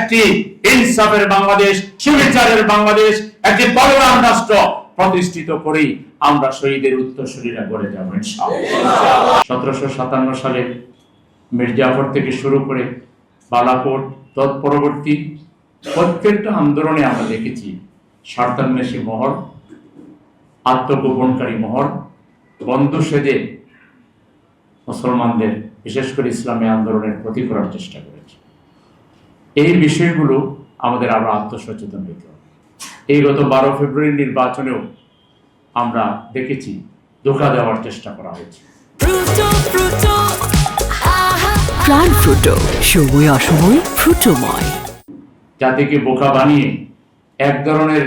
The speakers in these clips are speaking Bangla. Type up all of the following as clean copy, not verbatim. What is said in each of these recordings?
একটি ইনসাফের বাংলাদেশ, সুবিচারের বাংলাদেশ, একটি বলবান রাষ্ট্র প্রতিষ্ঠিত করেই আমরা শহীদের উত্তরসূরিরা গড়ে যাব ইনশাআল্লাহ। 1757 সালে মির্জাফর থেকে শুরু করে বালাকোট, তৎপরবর্তী প্রত্যেকটা আন্দোলনে আমরা দেখেছি স্বার্থান্বেষী মহল, আত্মগোপনকারী মহল বন্ধু সেজে মুসলমানদের, বিশেষ করে ইসলামী আন্দোলনের ক্ষতি করার চেষ্টা করেছে। এই বিষয়গুলো আমাদের আরো আত্মসচেতন হইতে হবে। এই গত 12 ফেব্রুয়ারি নির্বাচনেও আমরা দেখেছি ধোঁকা দেওয়ার চেষ্টা করা হয়েছে। প্রাণ ফ্রুটো, সময় অসময় ফ্রুটোময়। জাতিকে বোকা বানিয়ে এক ধরনের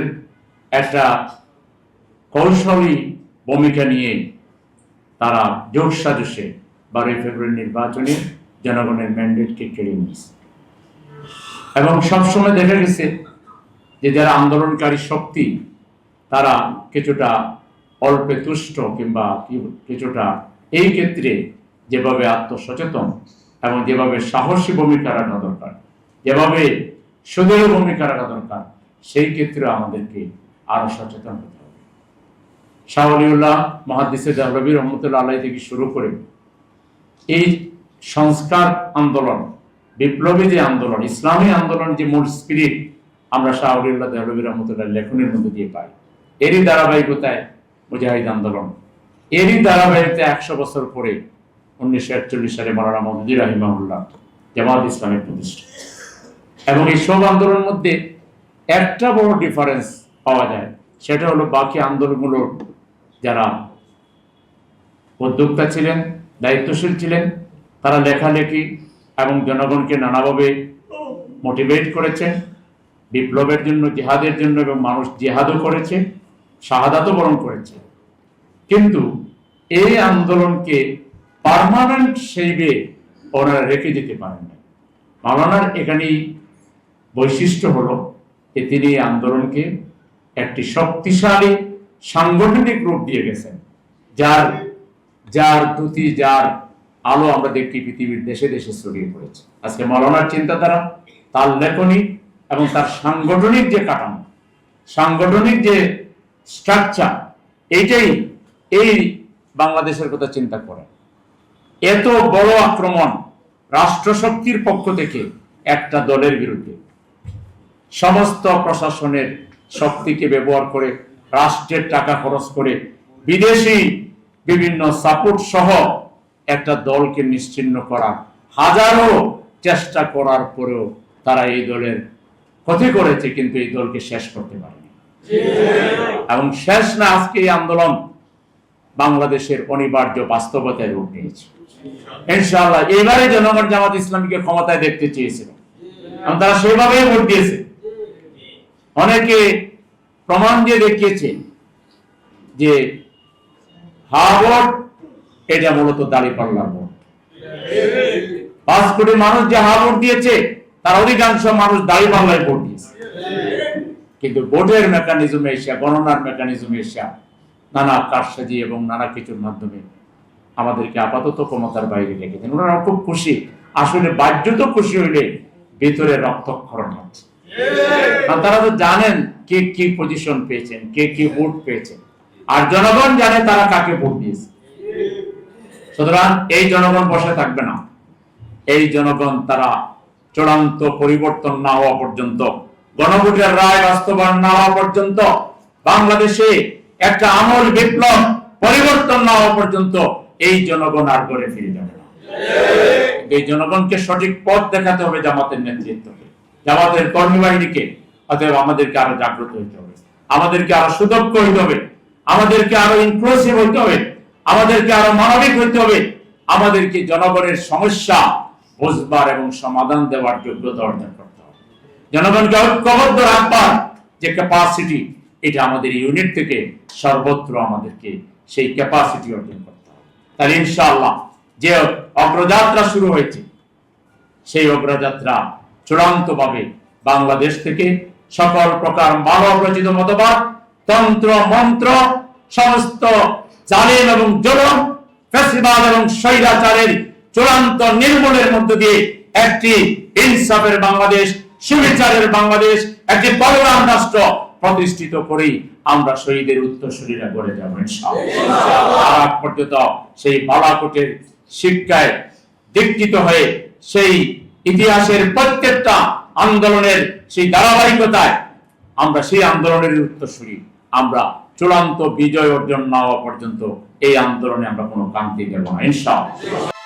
একটা কৌশলী ভূমিকা নিয়ে তারা যোগ সাজসে 12 ফেব্রুয়ারি নির্বাচনে জনগণের ম্যান্ডেটকে কেড়ে নিয়েছে। এবং সবসময় দেখা গেছে যে যারা আন্দোলনকারী শক্তি তারা কিছুটা অল্পে তুষ্ট কিংবা কিছুটা এই ক্ষেত্রে যেভাবে আত্মসচেতন এবং যেভাবে সাহসী ভূমিকা রাখা দরকার, যেভাবে সুদৃঢ় ভূমিকা রাখা দরকার, সেই ক্ষেত্রে আমাদেরকে আরো সচেতন হতে হবে। শাহ ওলিউল্লাহ মুহাদ্দিসে দেহলভী রহমতুল্লাহ আলাইহি থেকে শুরু করে এই সংস্কার আন্দোলন, বিপ্লবী যে আন্দোলন, ইসলামী আন্দোলন, যে মূল স্পিরিট আমরা শাহ ওলিউল্লাহ দেহলভী রহমতুল্লাহ লেখনের মধ্যে দিয়ে পাই। এরই ধারাবাহিকতায় মুজাহিদ আন্দোলন, এরই ধারাবাহিকতায় 100 বছর পরে 1941 সালে মাওলানা মওদুদী রাহিমাহুল্লাহ জামাত ইসলামের প্রতিষ্ঠা। এবং এই সব আন্দোলনের মধ্যে একটা বড় ডিফারেন্স পাওয়া যায়, সেটা হলো বাকি আন্দোলনগুলোর যারা উদ্যোক্তা ছিলেন, দায়িত্বশীল ছিলেন, তারা লেখালেখি এবং জনগণকে নানাভাবে মোটিভেট করেছেন বিপ্লবের জন্য, জিহাদের জন্য, এবং মানুষ জিহাদও করেছে, শাহাদাতও বরণ করেছে। কিন্তু এই আন্দোলনকে পার্মানেন্ট সেইবে ওনারা রেখে যেতে পারেন না। মাওলানার এখানেই বৈশিষ্ট্য হলো যে তিনি এই আন্দোলনকে একটি শক্তিশালী সাংগঠনিক রূপ দিয়ে গেছেন, যার দ্যুতি, যার আলো আমরা দেখি পৃথিবীর দেশে দেশে ছড়িয়ে পড়েছে। আজকে মাওলানার চিন্তাধারা, তার লেখনী এবং তার সাংগঠনিক যে কাঠামো, সাংগঠনিক যে স্ট্রাকচার, এইটাই এই বাংলাদেশের কথা চিন্তা করে। এত বড় আক্রমণ রাষ্ট্রশক্তির পক্ষ থেকে একটা দলের বিরুদ্ধে, সমস্ত প্রশাসনের শক্তিকে ব্যবহার করে, রাষ্ট্রের টাকা খরচ করে, বিদেশি বিভিন্ন সাপোর্ট সহ একটা দলকে নিশ্চিহ্ন করার হাজারো চেষ্টা করার পরেও তারা এই দলের ক্ষতি করেছে, কিন্তু এই দলকে শেষ করতে পারেনি। এবং শেষ না, আজকে এই আন্দোলন বাংলাদেশের অনিবার্য বাস্তবতায় রূপ নিয়েছে ইনশাআল্লাহ। এবারে জনগণ জামাত ইসলামীকে ক্ষমতায় দেখতে চেয়েছিল এবং তারা সেভাবেই ভোট দিয়েছে। অনেকে প্রমাণ দিয়ে দেখিয়েছে যে ভোট এটা মূলত দাঁড়িপাল্লার ভোট। 5 কোটি মানুষ যে ভোট দিয়েছে তার অধিকাংশ মানুষ দাঁড়িপাল্লায় ভোট দিয়েছে। কিন্তু ভোটের মেকানিজমে এসে, গণনার মেকানিজমে এসে নানা কারসাজি এবং নানা কিছুর মাধ্যমে আমাদেরকে আপাতত ক্ষমতার বাইরে রেখেছেন। ওনারা খুব খুশি, আসলে বাহ্যত খুশি হইলে ভিতরে রক্তক্ষরণ হচ্ছে। তারা তো জানেন কে কি পজিশন পেয়েছেন, কে কি ভোট পেয়েছেন, আর জনগণ জানে তারা কাকে ভোট দিয়েছে। সুতরাং এই জনগণ বসে থাকবে না। এই জনগণ তারা চূড়ান্ত পরিবর্তন না হওয়া পর্যন্ত, গণভোটের রায় বাস্তবায়ন না হওয়া পর্যন্ত, বাংলাদেশে একটা আমূল বিপ্লব পরিবর্তন না হওয়া পর্যন্ত এই জনগণ আর ঘরে ফিরে যাবে না। এই জনগণকে সঠিক পথ দেখাতে হবে জামাতের নেতৃত্বকে, জামাতের কর্মী বাহিনীকে। অতএব আমাদেরকে আরো জাগ্রত হইতে হবে, আমাদেরকে আরো সুদক্ষ হইতে হবে, আমাদেরকে আরো ইনক্লুসিভ হইতে হবে, আমাদেরকে আরো মানবিক হইতে হবে, আমাদেরকে জনগণের সমস্যা বুঝবার এবং সমাধান দেওয়ার যোগ্যতা অর্জন করতে হবে। জনগণকে ঐক্যবদ্ধ রাখবার যে ক্যাপাসিটি, এটা আমাদের ইউনিট থেকে সর্বত্র আমাদেরকে সেই ক্যাপাসিটি অর্জন করতে হবে। তাহলে ইনশাআল্লাহ যে অগ্রযাত্রা শুরু হয়েছে, সেই অগ্রযাত্রা চূড়ান্তভাবে বাংলাদেশ থেকে সকল প্রকার মানব রচিত মতবাদ, তন্ত্র মন্ত্র, সমস্ত জালিম এবং জুলুম, ফ্যাসিবাদ এবং স্বৈরাচারের চূড়ান্ত নির্মূলের মধ্য দিয়ে একটি ইনসাফের বাংলাদেশ, সুবিচারের বাংলাদেশ, একটি বলবান রাষ্ট্র প্রতিষ্ঠিত করেই আমরা শহীদের উত্তরসূরিরা গড়ে যাব ইনশাআল্লাহ। আজ পর্যন্ত সেই বালাকোটের শিক্ষায় দীক্ষিত হয়ে সেই ইতিহাসের প্রত্যেকটা আন্দোলনের সেই ধারাবাহিকতায় আমরা সেই আন্দোলনের উত্তরসূরি। আমরা চূড়ান্ত বিজয় অর্জন না হওয়া পর্যন্ত এই আন্দোলনে আমরা কোনো কান্তি দেব না ইনশাআল্লাহ।